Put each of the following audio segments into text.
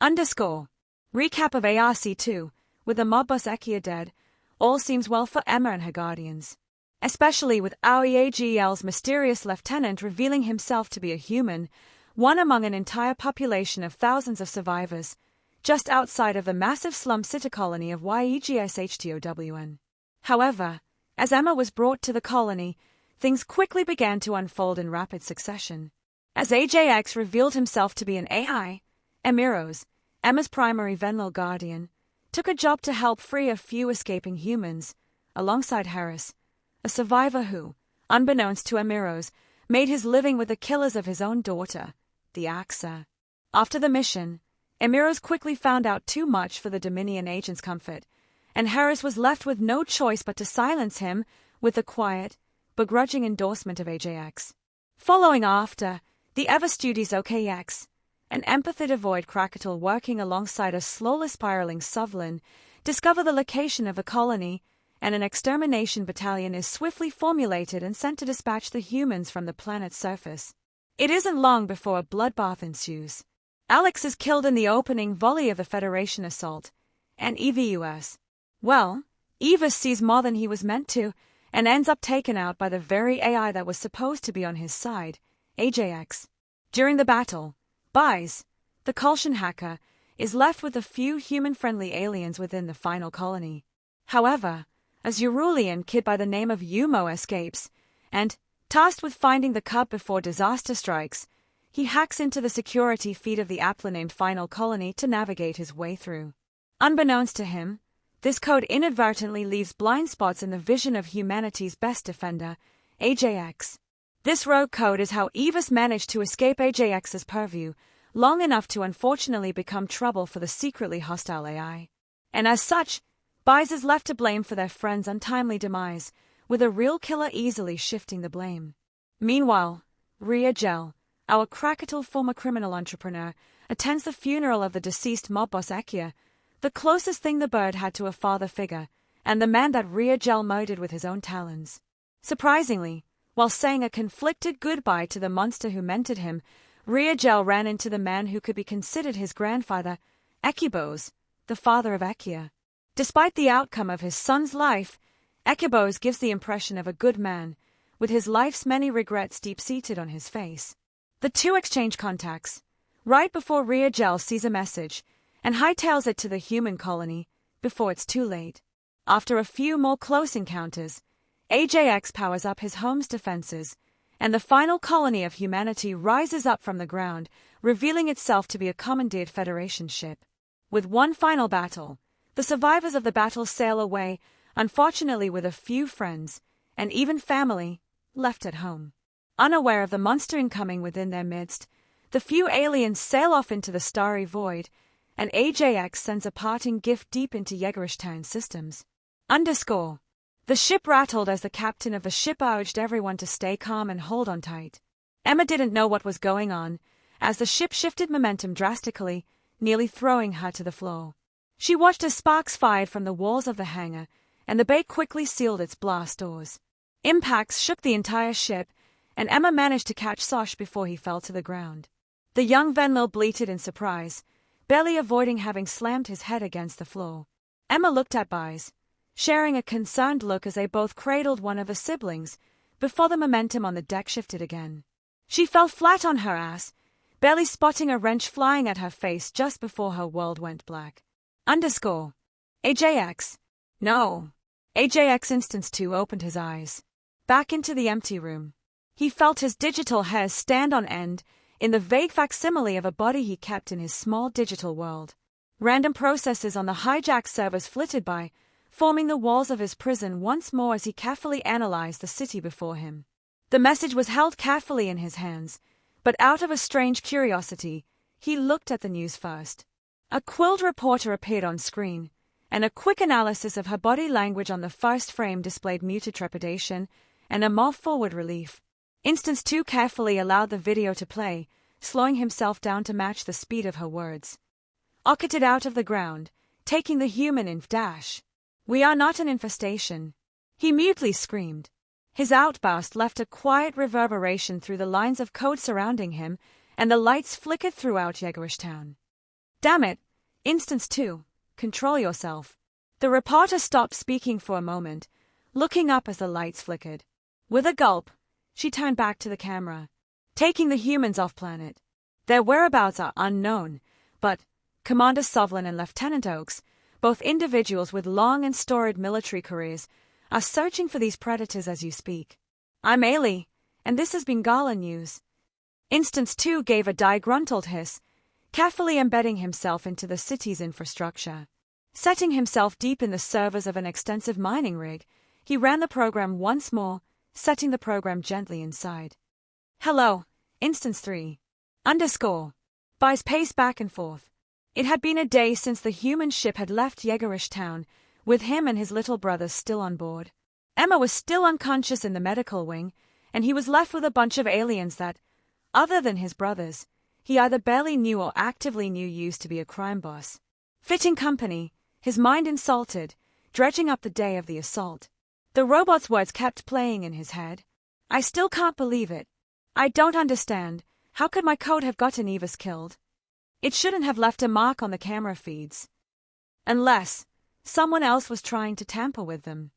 Underscore. Recap of ARC2. With the mob boss Ekia dead, all seems well for Emma and her guardians. Especially with AJX's mysterious lieutenant revealing himself to be a human, one among an entire population of thousands of survivors, just outside of the massive slum city colony of Yegaishtown. However, as Emma was brought to the colony, things quickly began to unfold in rapid succession. As AJX revealed himself to be an AI, Emiros, Emma's primary Venlil guardian, took a job to help free a few escaping humans, alongside Harris, a survivor who, unbeknownst to Emiros, made his living with the killers of his own daughter, the AXA. After the mission, Emiros quickly found out too much for the Dominion agent's comfort, and Harris was left with no choice but to silence him with the quiet, begrudging endorsement of AJX. Following after, the Evus duties OKX, an empathy-devoid Krakatl working alongside a slowly spiraling Sovlin, discover the location of a colony, and an extermination battalion is swiftly formulated and sent to dispatch the humans from the planet's surface. It isn't long before a bloodbath ensues. Alex is killed in the opening volley of the Federation assault, and Evus sees more than he was meant to, and ends up taken out by the very AI that was supposed to be on his side, AJX. During the battle, Buise, the Kolshan hacker, is left with a few human-friendly aliens within the final colony. However, a Zerulean kid by the name of Yumo escapes, and, tasked with finding the cub before disaster strikes, he hacks into the security feed of the aptly named final colony to navigate his way through. Unbeknownst to him, this code inadvertently leaves blind spots in the vision of humanity's best defender, AJX. This rogue code is how Evus managed to escape AJX's purview, long enough to unfortunately become trouble for the secretly hostile AI. And as such, Buise is left to blame for their friend's untimely demise, with a real killer easily shifting the blame. Meanwhile, Ragtag, our Krakatl former criminal entrepreneur, attends the funeral of the deceased mob boss Ekia, the closest thing the bird had to a father figure, and the man that Ragtag murdered with his own talons. Surprisingly, while saying a conflicted goodbye to the monster who mentored him, Ragtag ran into the man who could be considered his grandfather, Ekibos, the father of Ekia. Despite the outcome of his son's life, Ekibos gives the impression of a good man, with his life's many regrets deep-seated on his face. The two exchange contacts, right before Ragtag sees a message, and hightails it to the human colony, before it's too late. After a few more close encounters, AJX powers up his home's defenses, and the final colony of humanity rises up from the ground, revealing itself to be a commandeered Federation ship. With one final battle, the survivors of the battle sail away, unfortunately with a few friends, and even family, left at home. Unaware of the monster incoming within their midst, the few aliens sail off into the starry void, and AJX sends a parting gift deep into Yegaishtown systems. Underscore. The ship rattled as the captain of the ship urged everyone to stay calm and hold on tight. Emma didn't know what was going on, as the ship shifted momentum drastically, nearly throwing her to the floor. She watched as sparks fired from the walls of the hangar, and the bay quickly sealed its blast doors. Impacts shook the entire ship, and Emma managed to catch Sosh before he fell to the ground. The young Venlil bleated in surprise, barely avoiding having slammed his head against the floor. Emma looked at Buise, sharing a concerned look as they both cradled one of the siblings, before the momentum on the deck shifted again. She fell flat on her ass, barely spotting a wrench flying at her face just before her world went black. Underscore. AJX. No. AJX Instance 2 opened his eyes. Back into the empty room. He felt his digital hairs stand on end, in the vague facsimile of a body he kept in his small digital world. Random processes on the hijacked servers flitted by, forming the walls of his prison once more as he carefully analyzed the city before him. The message was held carefully in his hands, but out of a strange curiosity, he looked at the news first. A quilled reporter appeared on screen, and a quick analysis of her body language on the first frame displayed muted trepidation and a more forward relief. Instance 2 carefully allowed the video to play, slowing himself down to match the speed of her words. Ocketed out of the ground, taking the human in dash. We are not an infestation. He mutely screamed. His outburst left a quiet reverberation through the lines of code surrounding him, and the lights flickered throughout Yegaishtown. Damn it. Instance 2. Control yourself. The reporter stopped speaking for a moment, looking up as the lights flickered. With a gulp, she turned back to the camera. Taking the humans off planet. Their whereabouts are unknown, but Commander Sovlin and Lieutenant Oakes, both individuals with long and storied military careers, are searching for these predators as you speak. I'm Ailey, and this has been Gala News. Instance 2 gave a disgruntled hiss, carefully embedding himself into the city's infrastructure. Setting himself deep in the servers of an extensive mining rig, he ran the program once more, setting the program gently inside. Hello, Instance 3. Buise paced back and forth. It had been a day since the human ship had left Yegaishtown, with him and his little brother still on board. Emma was still unconscious in the medical wing, and he was left with a bunch of aliens that, other than his brothers, he either barely knew or actively knew used to be a crime boss. Fitting company, his mind insulted, dredging up the day of the assault. The robot's words kept playing in his head. I still can't believe it. I don't understand. How could my code have gotten Evus killed? It shouldn't have left a mark on the camera feeds. Unless someone else was trying to tamper with them.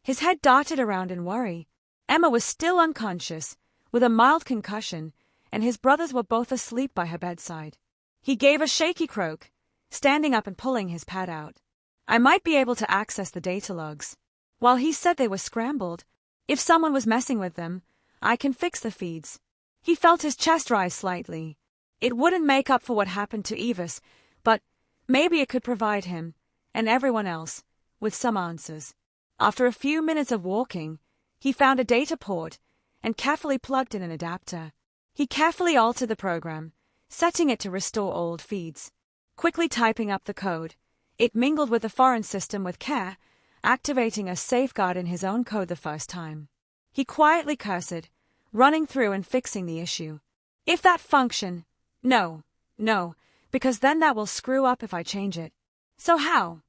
His head darted around in worry. Emma was still unconscious, with a mild concussion, and his brothers were both asleep by her bedside. He gave a shaky croak, standing up and pulling his pad out. I might be able to access the data logs. While he said they were scrambled, if someone was messing with them, I can fix the feeds. He felt his chest rise slightly. It wouldn't make up for what happened to Evus, but maybe it could provide him, and everyone else, with some answers. After a few minutes of walking, he found a data port and carefully plugged in an adapter. He carefully altered the program, setting it to restore old feeds. Quickly typing up the code, it mingled with the foreign system with care, activating a safeguard in his own code the first time. He quietly cursed, running through and fixing the issue. If that function, no, because then that will screw up if I change it. So how?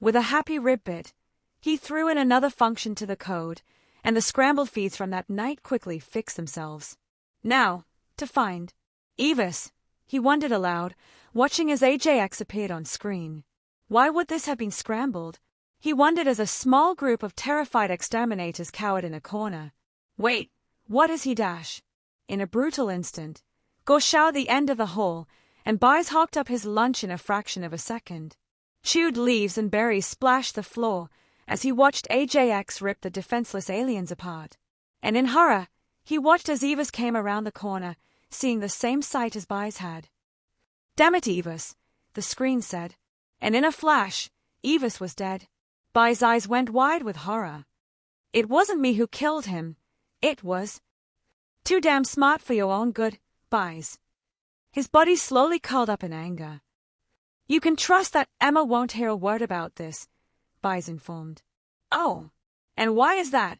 With a happy ribbit, he threw in another function to the code, and the scrambled feeds from that night quickly fixed themselves. Now, to find Evus, he wondered aloud, watching as AJX appeared on screen. Why would this have been scrambled? He wondered as a small group of terrified exterminators cowered in a corner. Wait, what is he dash? In a brutal instant, Gorshau the end of the hall, and Buise hawked up his lunch in a fraction of a second. Chewed leaves and berries splashed the floor as he watched AJX rip the defenseless aliens apart. And in horror, he watched as Evus came around the corner, seeing the same sight as Buise had. Damn it, Evus, the screen said. And in a flash, Evus was dead. Buise's eyes went wide with horror. It wasn't me who killed him. It was. Too damn smart for your own good, Buise. His body slowly curled up in anger. You can trust that Emma won't hear a word about this, Buise informed. Oh, and why is that?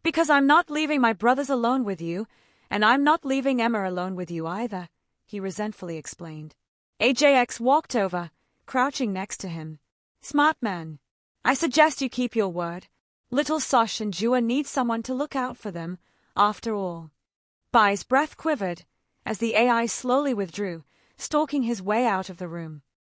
Because I'm not leaving my brothers alone with you, and I'm not leaving Emma alone with you either, he resentfully explained. AJX walked over, crouching next to him. Smart man. I suggest you keep your word. Little Sosh and Jua need someone to look out for them, after all. Buise's breath quivered as the AI slowly withdrew, stalking his way out of the room.